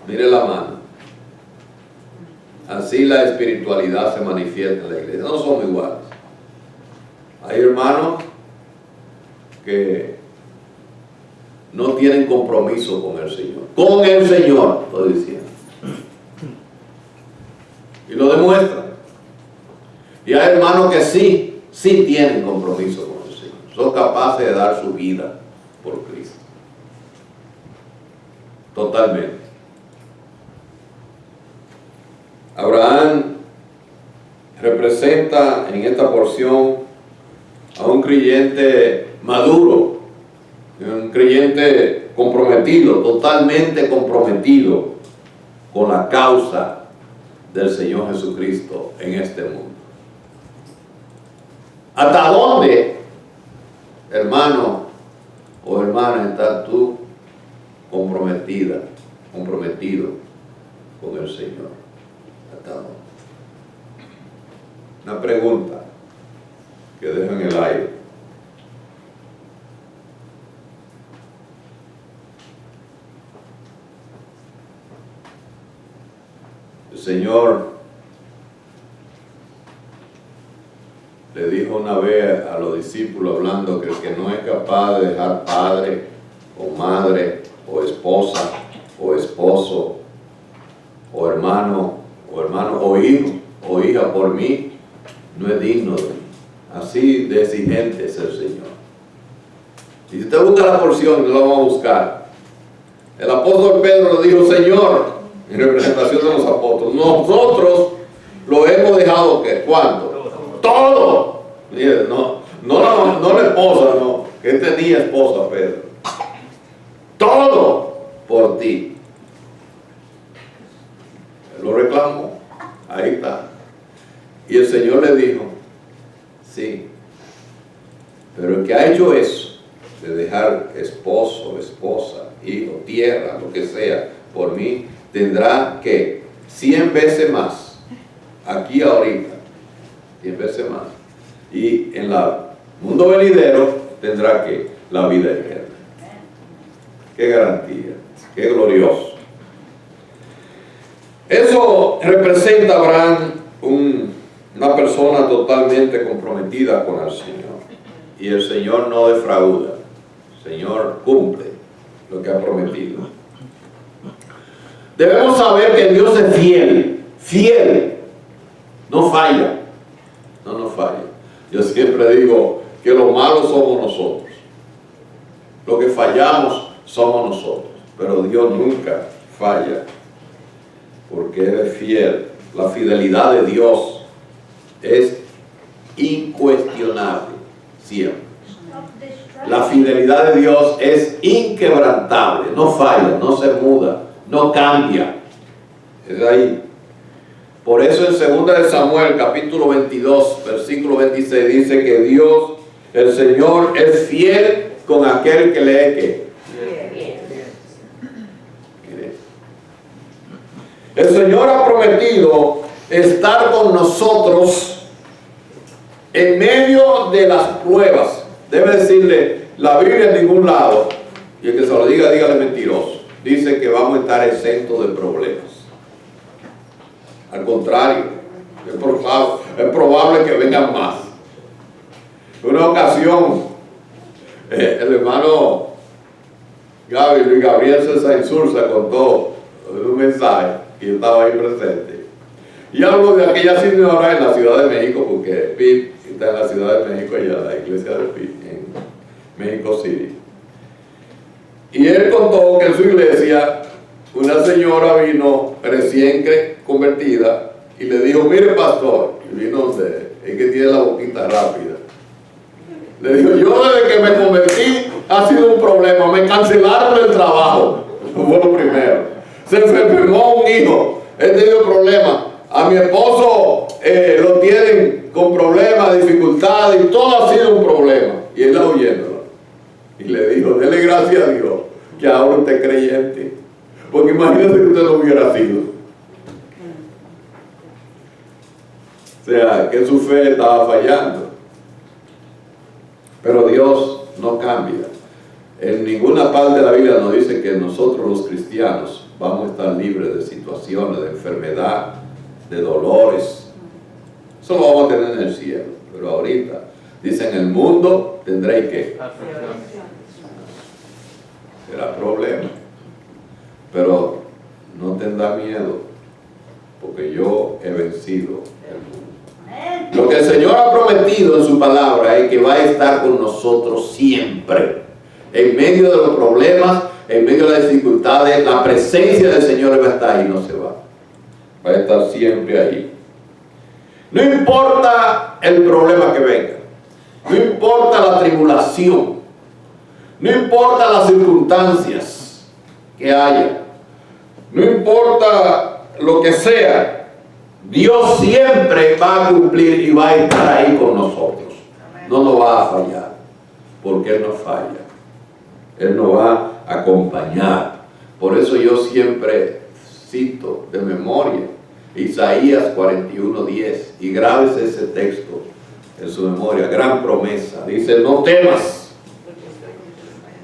Mire la mano. Así la espiritualidad se manifiesta en la iglesia. No somos iguales. Hay hermanos que no tienen compromiso con el Señor. Con el Señor, estoy diciendo. Y lo demuestran. Y hay hermanos que sí tienen compromiso con el Señor. Son capaces de dar su vida por Cristo. Totalmente. Abraham representa en esta porción a un creyente maduro, un creyente comprometido, totalmente comprometido con la causa del Señor Jesucristo en este mundo. ¿Hasta dónde, hermano o hermana, estás tú comprometido con el Señor? ¿Hasta dónde? Una pregunta que dejo en el aire. El Señor le dijo una vez a los discípulos, hablando, que el que no es capaz de dejar padre o madre o esposa o esposo o hermano o hijo o hija por mí, no es digno de mí. Así de exigente es el Señor. Y si usted busca la porción, no la vamos a buscar. El apóstol Pedro le dijo: Señor, en representación de los apóstoles, nosotros lo hemos dejado, ¿qué? ¿Cuánto? Todo. No la esposa, no, que él tenía esposa, Pedro. Todo por ti. Él lo reclamó. Ahí está. Y el Señor le dijo: sí, pero el que ha hecho eso, de dejar esposo, esposa, hijo, tierra, lo que sea, por mí, tendrá que 100 veces más, aquí ahorita, 100 veces más, y en el mundo venidero tendrá que la vida eterna. Qué garantía, qué glorioso. Eso representa a Abraham una persona totalmente comprometida con el Señor. Y el Señor no defrauda. El Señor cumple lo que ha prometido. Debemos saber que Dios es fiel, no falla, no nos falla. Yo siempre digo que lo malo somos nosotros, lo que fallamos somos nosotros, pero Dios nunca falla, porque Él es fiel. La fidelidad de Dios es incuestionable, siempre. La fidelidad de Dios es inquebrantable, no falla, no se muda, no cambia. Es ahí. Por eso en 2 de Samuel, capítulo 22, versículo 26, dice que Dios, el Señor, es fiel con aquel que le que. El Señor ha prometido estar con nosotros en medio de las pruebas. Debe decirle la Biblia en ningún lado, y el que se lo diga, dígale mentiroso. Dice que vamos a estar exentos de problemas. Al contrario, es probable que vengan más. En una ocasión, el hermano Luis Gabriel César Insulza contó un mensaje y estaba ahí presente. Y hablo de aquella señora en la Ciudad de México, porque Pete está en la Ciudad de México, allá la iglesia de Pete, en México City. Y él contó que en su iglesia una señora vino recién convertida y le dijo: mire, pastor, y vino es que tiene la boquita rápida. Le dijo: yo desde que me convertí ha sido un problema, me cancelaron el trabajo. Eso fue lo primero. Se enfermó un hijo, he tenido problemas. A mi esposo lo tienen con problemas, dificultades, y todo ha sido un problema. Y él está oyéndolo. Y le dijo: dele gracias a Dios que ahora usted es creyente. Porque imagínese que usted no hubiera sido. O sea, que su fe estaba fallando. Pero Dios no cambia. En ninguna parte de la Biblia nos dice que nosotros los cristianos vamos a estar libres de situaciones, de enfermedad, de dolores. Eso lo vamos a tener en el cielo. Pero ahorita, dice, en el mundo tendréis que. Será problema. Pero no tendrá miedo, porque yo he vencido el mundo. Lo que el Señor ha prometido en su palabra es que va a estar con nosotros siempre. En medio de los problemas, en medio de las dificultades, la presencia del Señor va a estar ahí, no se va. Va a estar siempre ahí. No importa el problema que venga, no importa la tribulación, no importa las circunstancias que haya, no importa lo que sea, Dios siempre va a cumplir y va a estar ahí con nosotros. No nos va a fallar, porque Él no falla. Él nos va a acompañar. Por eso yo siempre cito de memoria Isaías 41:10, y grábese ese texto en su memoria, gran promesa. Dice, no temas,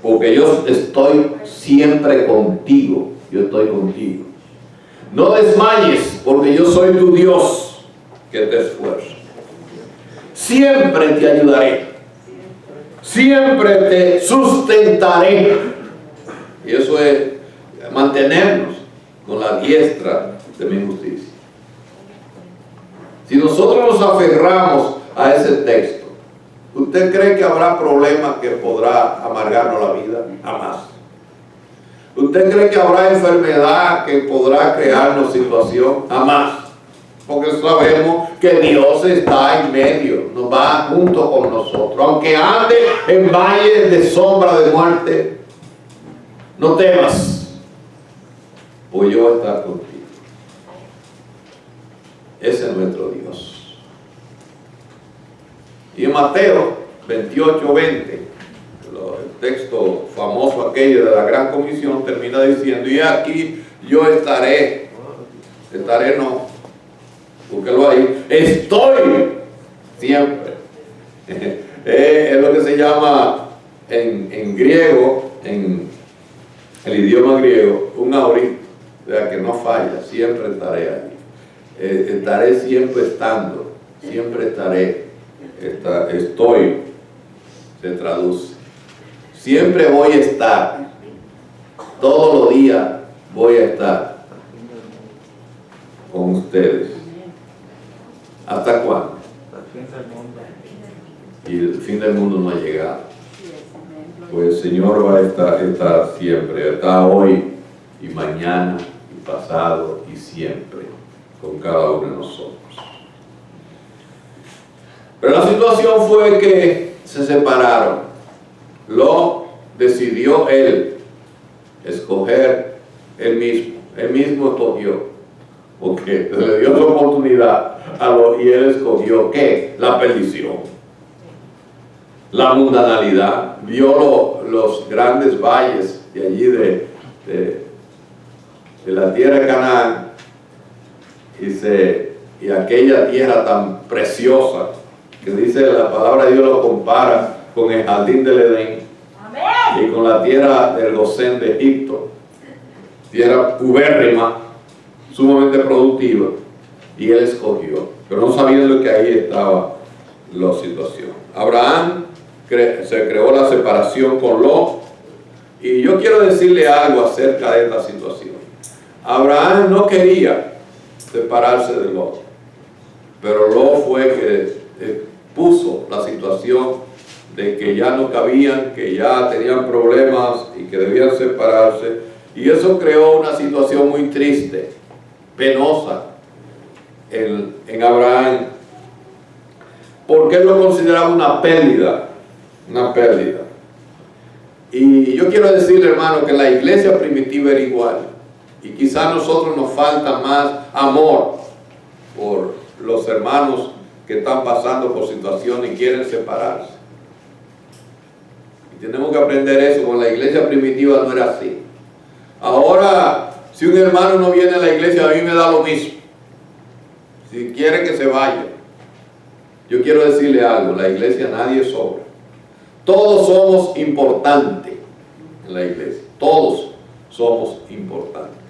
porque yo estoy siempre contigo. Yo estoy contigo. No desmayes, porque yo soy tu Dios, que te esfuerzo. Siempre te ayudaré. Siempre te sustentaré. Y eso es mantenernos con la diestra de mi justicia. Si nosotros nos aferramos a ese texto, ¿usted cree que habrá problemas que podrá amargarnos la vida? Jamás. ¿Usted cree que habrá enfermedad que podrá crearnos situación? Jamás. Porque sabemos que Dios está en medio, nos va junto con nosotros. Aunque ande en valles de sombra de muerte, no temas, pues yo voy a estar contigo. Ese es nuestro Dios. Y en Mateo 28:20, el texto famoso aquello de la gran comisión, termina diciendo, y aquí yo estaré no, búsquelo ahí, estoy siempre. Es lo que se llama en griego, en el idioma griego, un aorito, o sea, que no falla, siempre estaré ahí. Estaré siempre estando, siempre estaré, estoy, se traduce. Siempre voy a estar, todos los días voy a estar con ustedes. ¿Hasta cuándo? Y el fin del mundo no ha llegado. Pues el Señor va a estar siempre, está hoy y mañana y pasado y siempre con cada uno de nosotros. Pero la situación fue que se separaron. Lo decidió él escoger él mismo escogió, porque se le dio la oportunidad y él escogió ¿qué? La perdición, la mundanalidad. Vio los grandes valles de allí de la tierra de Canaán y aquella tierra tan preciosa que dice la palabra de Dios, lo compara con el jardín del Edén. Amén. Y con la tierra del Gosén de Egipto, tierra ubérrima, sumamente productiva, y él escogió, pero no sabiendo que ahí estaba la situación. Abraham se creó la separación con Lot, y yo quiero decirle algo acerca de esta situación. Abraham no quería separarse de Lot, pero Lot fue que puso la situación de que ya no cabían, que ya tenían problemas y que debían separarse, y eso creó una situación muy triste, penosa en Abraham, porque él lo consideraba una pérdida. Y yo quiero decirle, hermano, que la iglesia primitiva era igual, y quizás a nosotros nos falta más amor por los hermanos que están pasando por situaciones y quieren separarse. Y tenemos que aprender eso. Con la iglesia primitiva no era así. Ahora, si un hermano no viene a la iglesia, a mí me da lo mismo. Si quiere que se vaya. Yo quiero decirle algo, la iglesia nadie sobra. Todos somos importantes en la iglesia. Todos somos importantes.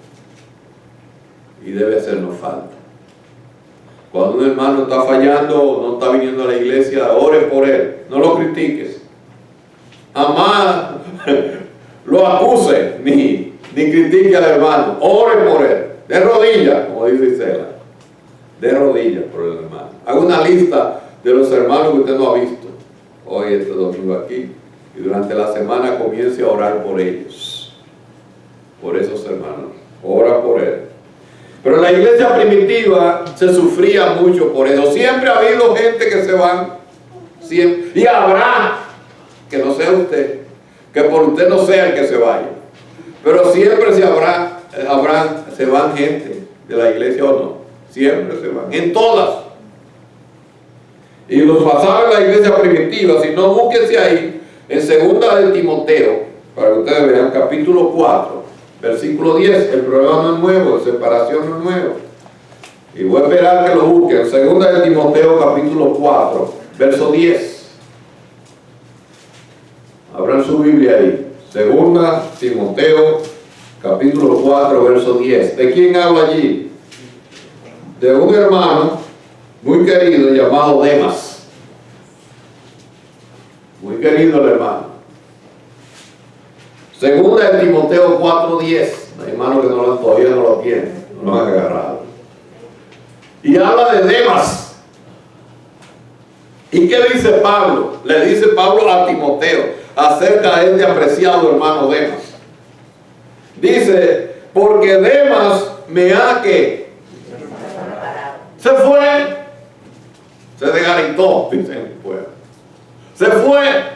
y debe hacernos falta. Cuando un hermano está fallando, no está viniendo a la iglesia, ore por él, no lo critiques. Jamás lo acuse, ni critique al hermano, ore por él, de rodillas, como dice Isela, de rodillas por el hermano. Haga una lista de los hermanos que usted no ha visto hoy, este domingo aquí, y durante la semana comience a orar por ellos, por esos hermanos, ora por él. Pero en la iglesia primitiva se sufría mucho por eso. Siempre ha habido gente que se van, siempre, y habrá, que no sea usted, que por usted no sea el que se vaya, pero siempre se van gente de la iglesia o no, siempre se van, en todas. Y los pasaban en la iglesia primitiva, si no, búsquense ahí, en 2 de Timoteo, para que ustedes vean, capítulo 4, versículo 10, el problema no es nuevo, la separación no es nuevo. Y voy a esperar que lo busquen, 2 de Timoteo, capítulo 4, verso 10. Abran su Biblia ahí, 2 Timoteo, capítulo 4, verso 10. ¿De quién habla allí? De un hermano muy querido llamado Demas. Muy querido el hermano. 2 de Timoteo 4, 10. Hay hermanos que todavía no lo tienen, no lo han agarrado. Y habla de Demas. ¿Y qué dice Pablo? Le dice Pablo a Timoteo acerca de este apreciado hermano Demas. Dice, porque Demas me ha que se fue, se desgaritó, dice el pueblo. Se fue.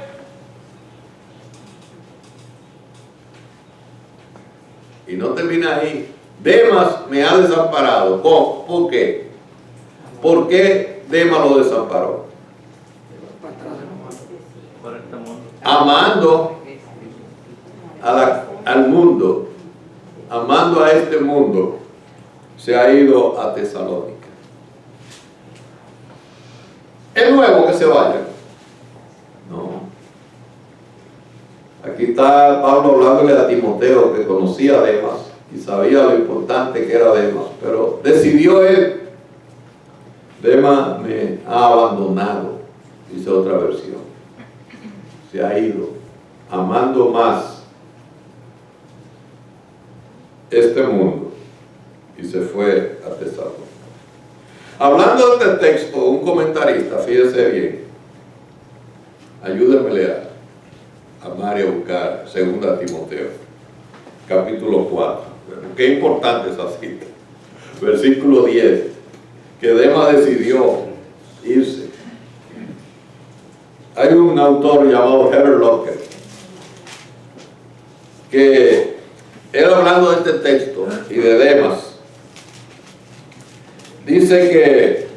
Y no termina ahí. Demas me ha desamparado. ¿Cómo? ¿Por qué? ¿Por qué Demas lo desamparó? Amando al mundo, amando a este mundo, se ha ido a Tesalónica. ¿Es nuevo que se vaya? No. Aquí está Pablo hablándole a Timoteo, que conocía a Demas y sabía lo importante que era Demas, pero decidió él. Demas me ha abandonado, dice otra versión. Se ha ido, amando más este mundo, y se fue a Tesalónica. Hablando de este texto, un comentarista, fíjese bien, ayúdenme a Mario a buscar 2 Timoteo, capítulo 4. Qué importante esa cita. Versículo 10, que Demas decidió irse. Hay un autor llamado Heather Lockett que él, hablando de este texto y de Demas, dice que,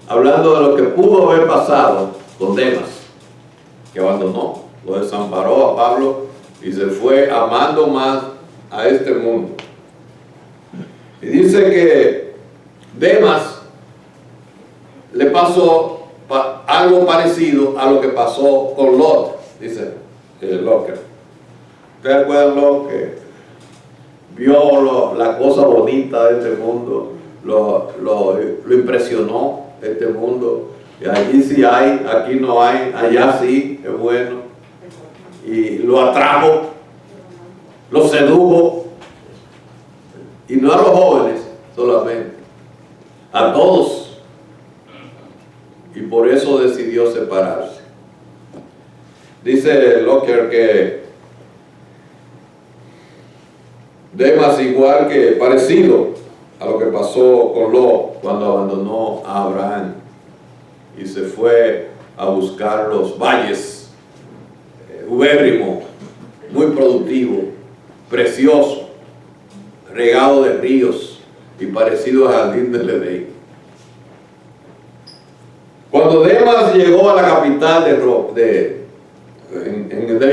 hablando de lo que pudo haber pasado con Demas, que abandonó, lo desamparó a Pablo y se fue amando más a este mundo. Y dice que Demas le pasó algo parecido a lo que pasó con Lot, dice Locker. ¿Ustedes recuerdan Lot, que vio la cosa bonita de este mundo, lo impresionó este mundo, y allí sí hay, aquí no hay, allá sí, es bueno, y lo atrajo, lo sedujo, y no a los jóvenes solamente, a todos. Y por eso decidió separarse. Dice Locker que Demas, igual que parecido a lo que pasó con Lot cuando abandonó a Abraham y se fue a buscar los valles, ubérrimo, muy productivo, precioso, regado de ríos y parecido al jardín del Edén. Cuando Demas llegó a la capital del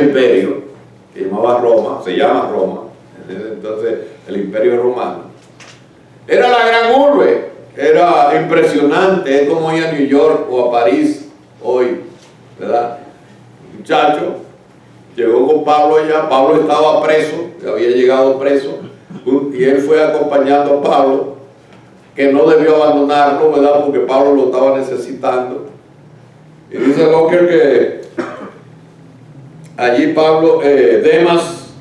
imperio, que se llama Roma, entonces el imperio romano, era la gran urbe, era impresionante, es como ir a New York o a París hoy, ¿verdad? El muchacho llegó con Pablo allá, Pablo estaba preso, había llegado preso, y él fue acompañando a Pablo, que no debió abandonarlo, ¿verdad? Porque Pablo lo estaba necesitando. Y dice Locker que allí Demas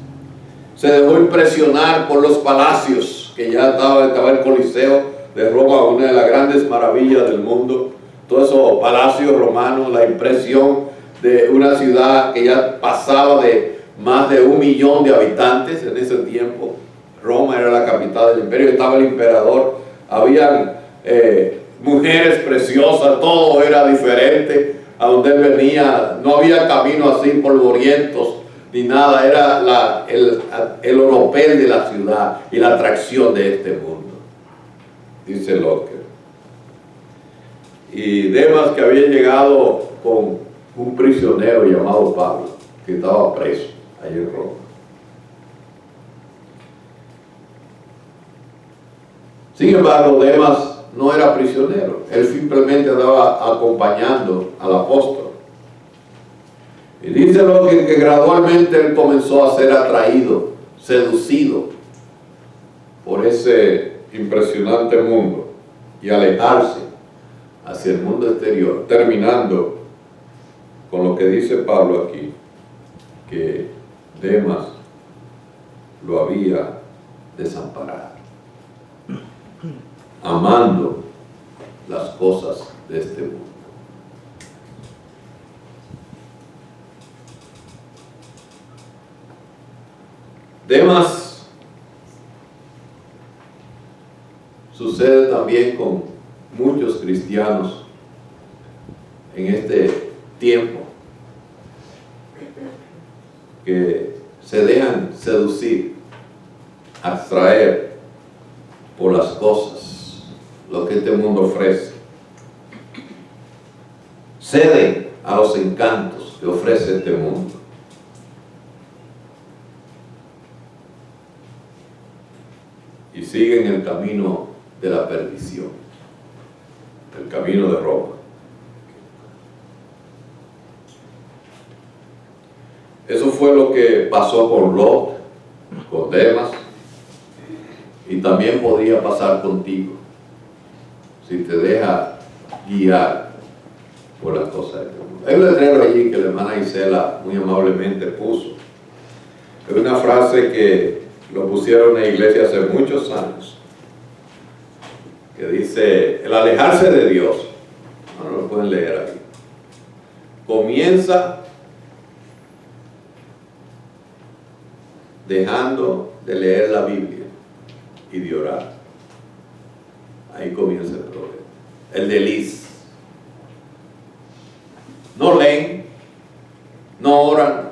se dejó impresionar por los palacios, que ya estaba el Coliseo de Roma, una de las grandes maravillas del mundo. Todos esos palacios romanos, la impresión de una ciudad que ya pasaba de más de 1 millón de habitantes en ese tiempo. Roma era la capital del imperio, estaba el emperador, habían mujeres preciosas, todo era diferente. A donde él venía, no había camino así polvorientos ni nada, era el oropel de la ciudad y la atracción de este mundo, dice Locker. Y Demas, que había llegado con un prisionero llamado Pablo, que estaba preso allí en Roma. Sin embargo, Demas no era prisionero, él simplemente andaba acompañando al apóstol. Y dice Locker que gradualmente él comenzó a ser atraído, seducido por ese impresionante mundo y alejarse hacia el mundo exterior, terminando con lo que dice Pablo aquí, que Demas lo había desamparado, amando las cosas de este mundo. Demas sucede también con muchos cristianos en este tiempo, que se dejan seducir, atraer por las cosas, lo que este mundo ofrece. Ceden a los encantos que ofrece este mundo. Y siguen el camino de la perdición, el camino de Roma. Eso fue lo que pasó con Lot, con Demas, y también podría pasar contigo si te deja guiar por las cosas de este mundo. Hay un letrero allí que la hermana Isela muy amablemente puso. Es una frase que lo pusieron en la iglesia hace muchos años, que dice: el alejarse de Dios, no lo pueden leer ahí, comienza dejando de leer la Biblia y de orar. Ahí comienza el problema, el desliz. No leen, no oran,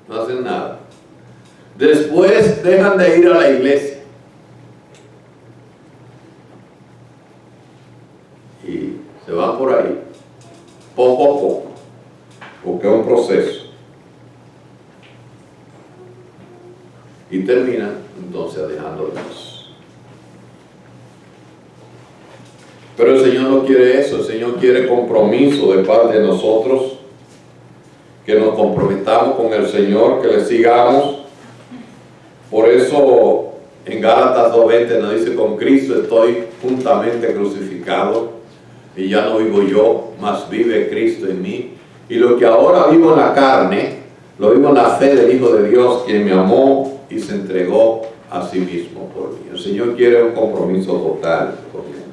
no hacen nada. Después dejan de ir a la iglesia y se van por ahí, poco a poco, porque es un proceso, y terminan entonces dejando a Dios. Pero el Señor no quiere eso. El Señor quiere compromiso de parte de nosotros, que nos comprometamos con el Señor, que le sigamos. Por eso en Gálatas 2:20 nos dice: con Cristo estoy juntamente crucificado, y ya no vivo yo, mas vive Cristo en mí. Y lo que ahora vivo en la carne, lo vivo en la fe del Hijo de Dios, quien me amó y se entregó a sí mismo por mí. El Señor quiere un compromiso total con él.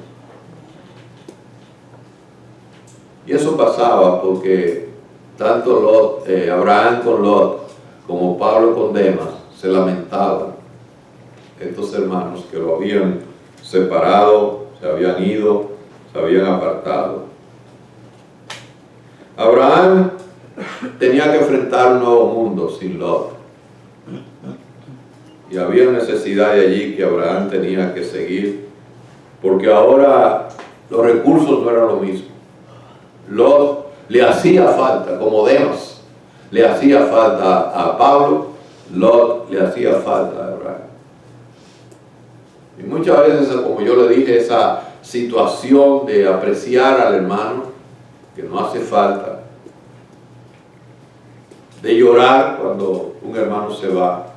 Y eso pasaba porque tanto Abraham con Lot como Pablo con Demas se lamentaban, estos hermanos que lo habían separado, se habían ido, se habían apartado. Abraham tenía que enfrentar un nuevo mundo sin Lot, y había necesidad de allí que Abraham tenía que seguir, porque ahora los recursos no eran lo mismo. Lot le hacía falta, como Demas le hacía falta a Pablo, Lot le hacía falta a Abraham. Y muchas veces, como yo le dije, esa situación de apreciar al hermano, que no hace falta, de llorar cuando un hermano se va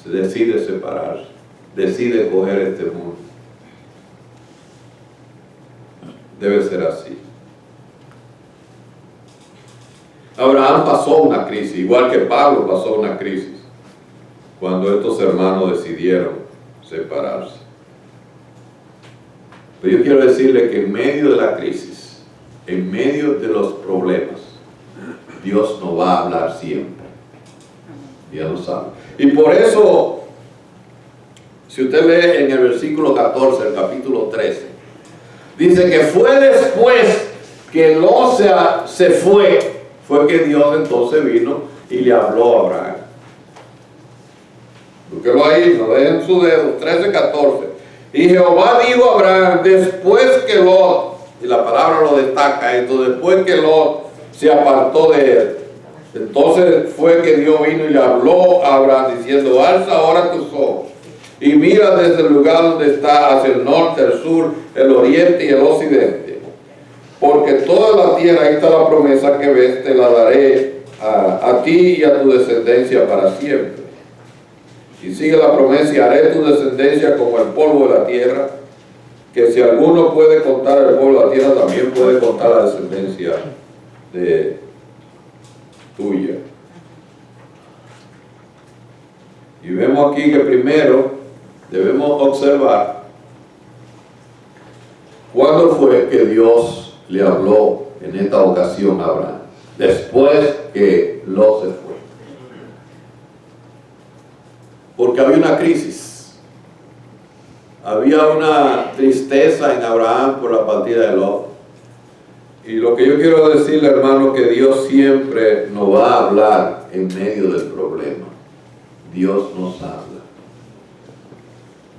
se decide separarse, decide coger este mundo. Debe ser así. Abraham pasó una crisis, igual que Pablo pasó una crisis, cuando estos hermanos decidieron separarse. Pero yo quiero decirle que en medio de la crisis, en medio de los problemas, Dios nos va a hablar siempre. Dios lo sabe. Y por eso, si usted lee en el versículo 14, el capítulo 13, dice que fue después que Lot se fue que Dios entonces vino y le habló a Abraham. Búsquelo ahí, no dejen su dedo, 13:14. Y Jehová dijo a Abraham, después que Lot, y la palabra lo destaca esto, después que Lot se apartó de él, entonces fue que Dios vino y le habló a Abraham diciendo, alza ahora tus ojos y mira desde el lugar donde está hacia el norte, el sur, el oriente y el occidente. Porque toda la tierra, ahí está la promesa que ves, te la daré a ti y a tu descendencia para siempre. Y sigue la promesa, y haré tu descendencia como el polvo de la tierra, que si alguno puede contar el polvo de la tierra, también puede contar la descendencia de tuya. Y vemos aquí que primero debemos observar cuándo fue que Dios le habló en esta ocasión a Abraham, después que Lot se fue. Porque había una crisis, había una tristeza en Abraham por la partida de Lot. Y lo que yo quiero decirle, hermano, que Dios siempre nos va a hablar en medio del problema. Dios nos habla.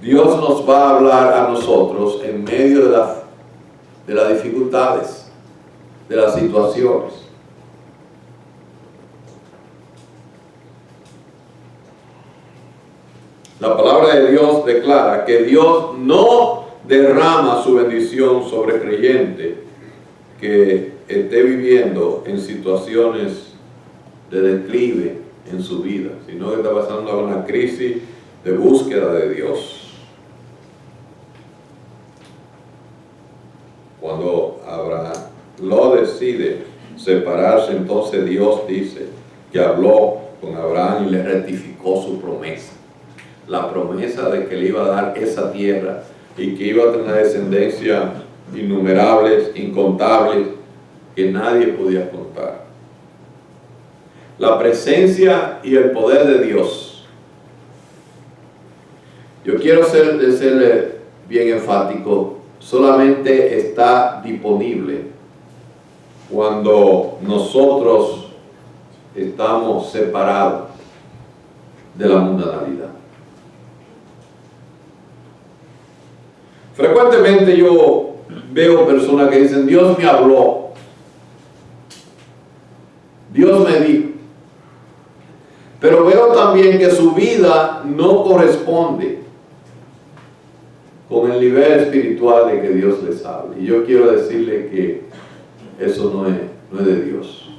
Dios nos va a hablar a nosotros en medio de las dificultades, de las situaciones. La palabra de Dios declara que Dios no derrama su bendición sobre el creyente que esté viviendo en situaciones de declive en su vida, sino que está pasando una crisis de búsqueda de Dios. Cuando Abraham lo decide separarse, entonces Dios dice que habló con Abraham y le rectificó su promesa. La promesa de que le iba a dar esa tierra y que iba a tener descendencia innumerables, incontables, que nadie podía contar. La presencia y el poder de Dios. Yo quiero serle bien enfático, solamente está disponible cuando nosotros estamos separados de la mundanalidad. Frecuentemente yo veo personas que dicen, Dios me habló, Dios me dijo, pero veo también que su vida no corresponde con el nivel espiritual de que Dios les habla. Y yo quiero decirle que eso no es de Dios,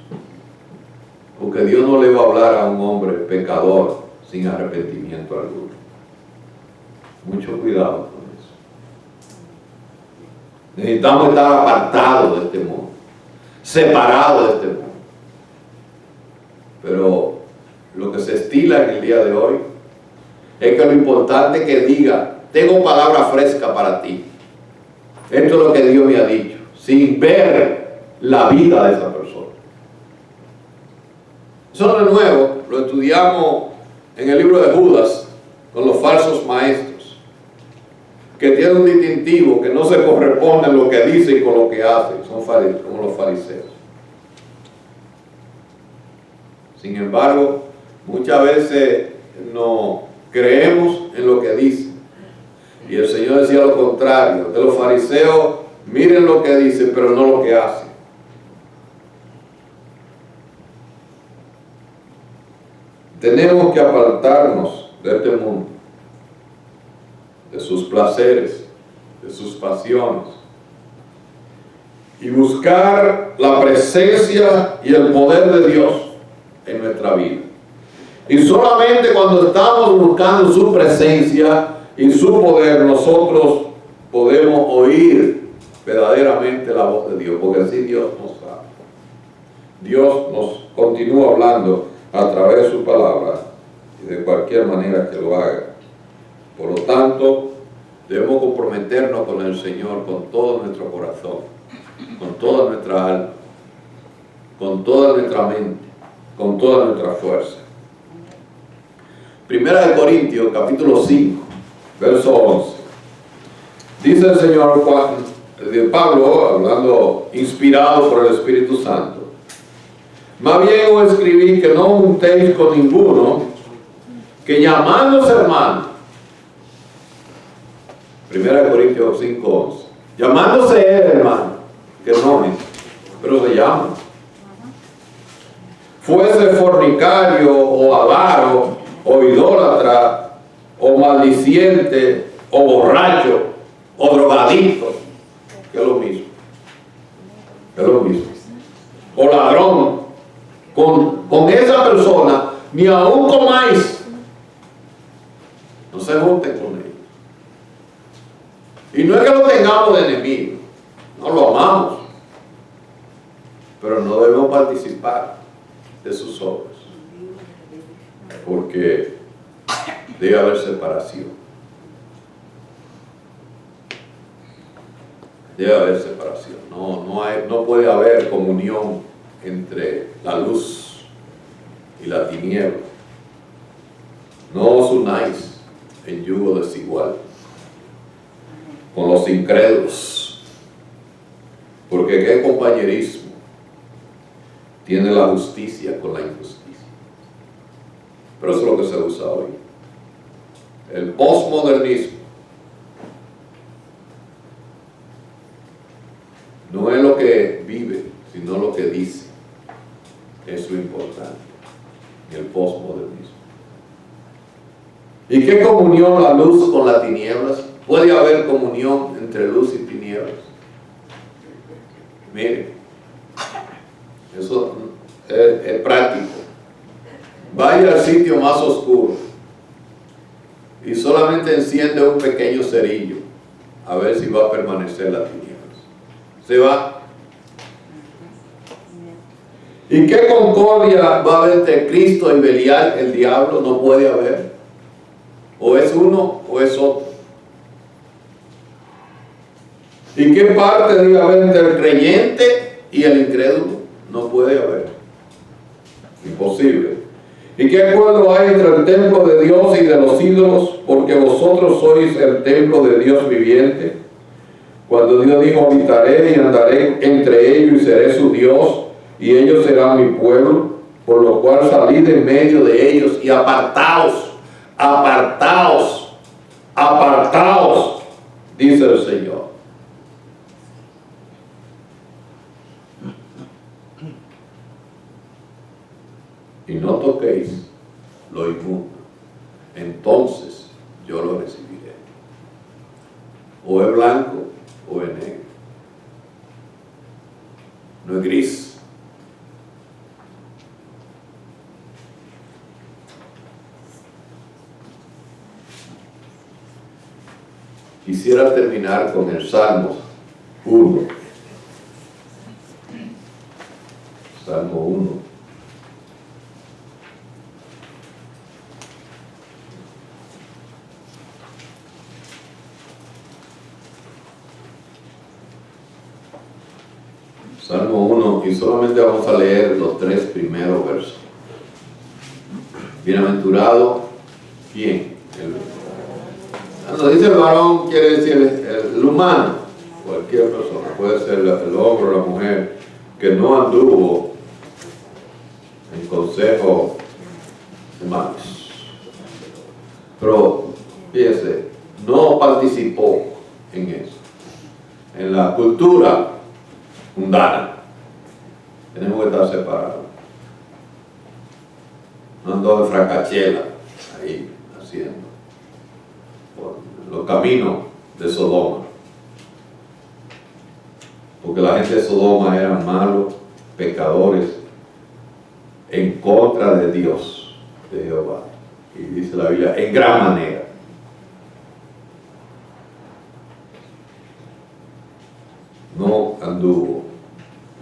porque Dios no le va a hablar a un hombre pecador sin arrepentimiento alguno. Mucho cuidado con eso. Necesitamos estar apartados de este mundo, separados de este mundo. Pero lo que se estila en el día de hoy es que lo importante es que diga, tengo palabra fresca para ti. Esto es lo que Dios me ha dicho, sin ver la vida de esa persona. Eso no es nuevo, lo estudiamos en el libro de Judas con los falsos maestros, que tienen un distintivo que no se corresponde a lo que dicen y con lo que hacen, son como los fariseos. Sin embargo, muchas veces no creemos en lo que dicen. Y el Señor decía lo contrario, de los fariseos, miren lo que dicen, pero no lo que hacen. Tenemos que apartarnos de este mundo, de sus placeres, de sus pasiones, y buscar la presencia y el poder de Dios en nuestra vida. Y solamente cuando estamos buscando su presencia y su poder, nosotros podemos oír verdaderamente la voz de Dios, porque así Dios nos habla. Dios nos continúa hablando a través de su palabra y de cualquier manera que lo haga. Por lo tanto, debemos comprometernos con el Señor con todo nuestro corazón, con toda nuestra alma, con toda nuestra mente, con toda nuestra fuerza. Primera de Corintios, capítulo 5, verso 11. Dice el Señor de Pablo, hablando inspirado por el Espíritu Santo: más bien os escribí que no juntéis con ninguno que llamándose hermano. Primera de Corintios 5, 11. Llamándose hermano, que no es, pero se llama. Fuese fornicario o avaro o idólatra o maldiciente o borracho o drogadicto, que es lo mismo, o ladrón, con esa persona ni aún comáis. No se junten con ellos. Y no es que lo tengamos de enemigo, no lo amamos, pero no debemos participar de sus obras, porque debe haber separación. Debe haber separación. No puede haber comunión entre la luz y la tiniebla. No os unáis en yugo desigual con los incrédulos, porque qué compañerismo tiene la justicia con la injusticia. Pero eso es lo que se usa hoy. El posmodernismo no es lo que vive, sino lo que dice. Es lo importante. El posmodernismo. ¿Y qué comunión la luz con las tinieblas? ¿Puede haber comunión entre luz y tinieblas? Miren, eso es práctico. Vaya al sitio más oscuro y solamente enciende un pequeño cerillo a ver si va a permanecer las tinieblas. Se va. ¿Y qué concordia va a haber entre Cristo y Belial, el diablo? No puede haber. O es uno o es otro. ¿Y qué parte debe haber entre el creyente y el incrédulo? No puede haber. Imposible. ¿Y qué acuerdo hay entre el templo de Dios y de los ídolos? Porque vosotros sois el templo de Dios viviente. Cuando Dios dijo: habitaré y andaré entre ellos y seré su Dios, y ellos serán mi pueblo, por lo cual salid en medio de ellos y apartaos, apartaos, apartaos, dice el Señor. Y no toquéis lo inmundo, entonces yo lo recibiré. O es blanco o es negro, no es gris. Quisiera terminar con el Salmo 1. Salmo 1. Salmo 1, y solamente vamos a leer los 3 primeros versos. Bienaventurado, ¿quién? Cuando dice el varón, quiere decir el humano, cualquier persona, puede ser el hombre o la mujer, que no anduvo en consejo de malos. Pero, fíjese, no participó en eso. En la cultura mundana tenemos que estar separados. No ando de fracachela ahí haciendo por los caminos de Sodoma, porque la gente de Sodoma eran malos, pecadores, en contra de Dios. de Jehová. Y dice la Biblia, en gran manera. No anduvo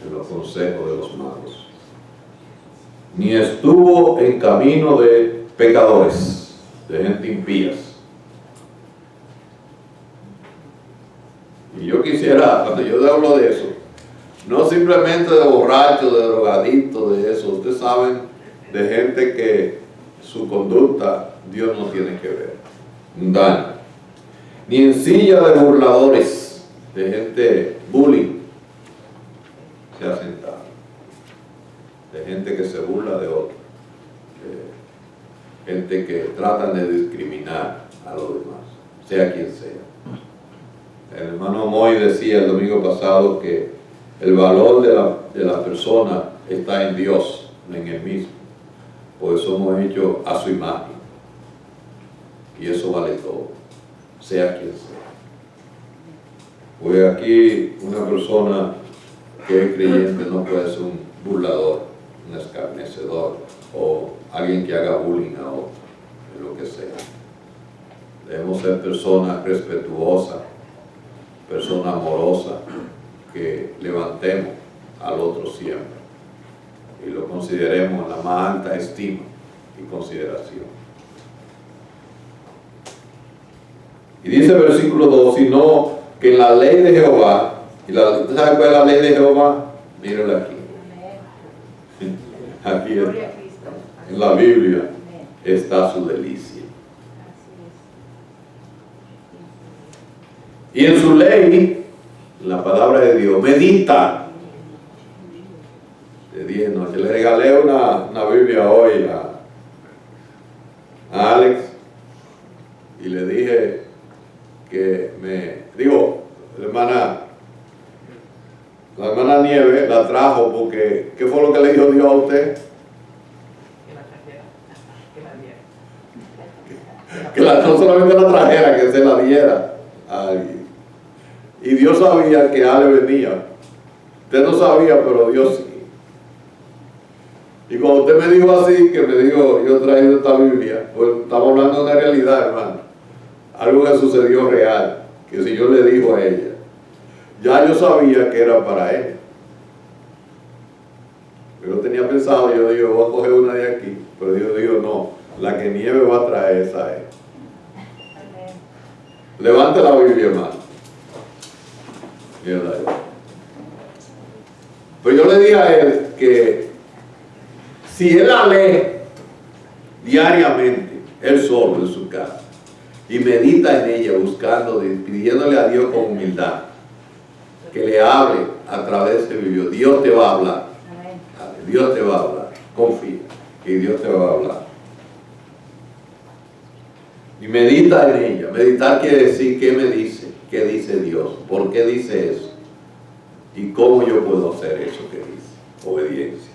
en los consejos de los malos, ni estuvo en camino de pecadores, de gente impías. Y yo quisiera, cuando yo hablo de eso, no simplemente de borrachos, de drogadictos, de eso. Ustedes saben, de gente que su conducta Dios no tiene que ver. Mundana. Ni en silla de burladores, de gente bullying, se ha sentado. De gente que se burla de otros. Gente que tratan de discriminar a los demás, sea quien sea. El hermano Moy decía el domingo pasado que el valor de la persona está en Dios, no en él mismo. Por eso somos hechos a su imagen. Y eso vale todo, sea quien sea. Pues aquí una persona que es creyente no puede ser un burlador, un escarnecedor o alguien que haga bullying a otro, en lo que sea. Debemos ser personas respetuosas, personas amorosas, que levantemos al otro siempre y lo consideremos en la más alta estima y consideración. Y dice el versículo 2, sino que en la ley de Jehová, ¿usted sabe cuál es la ley de Jehová? Mírenla aquí. Aquí está. En la Biblia está su delicia. Y en su ley, la palabra de Dios, medita de día y noche. Le regalé una Biblia hoy a Alex y le dije que la hermana Nieve la trajo porque, ¿qué fue lo que le dijo Dios a usted? Que no solamente la trajera, que se la diera a alguien. Y Dios sabía que Ale venía. Usted no sabía, pero Dios sí. Y cuando usted me dijo así, que me dijo, yo he traído esta Biblia, pues estamos hablando de una realidad, hermano. Algo que sucedió real, que si yo le digo a ella, ya yo sabía que era para ella. Yo tenía pensado, yo digo, voy a coger una de aquí, pero Dios dijo, no, la que Nieve va a traer esa es. Levante la Biblia, hermano. Mírala ahí. Pues yo le dije a él que si él la lee diariamente, él solo en su casa, y medita en ella, buscando, pidiéndole a Dios con humildad, que le hable a través de ese video, Dios te va a hablar. Dios te va a hablar. Confía que Dios te va a hablar. Y medita en ella. Meditar quiere decir qué me dice, qué dice Dios, por qué dice eso y cómo yo puedo hacer eso que dice. Obediencia.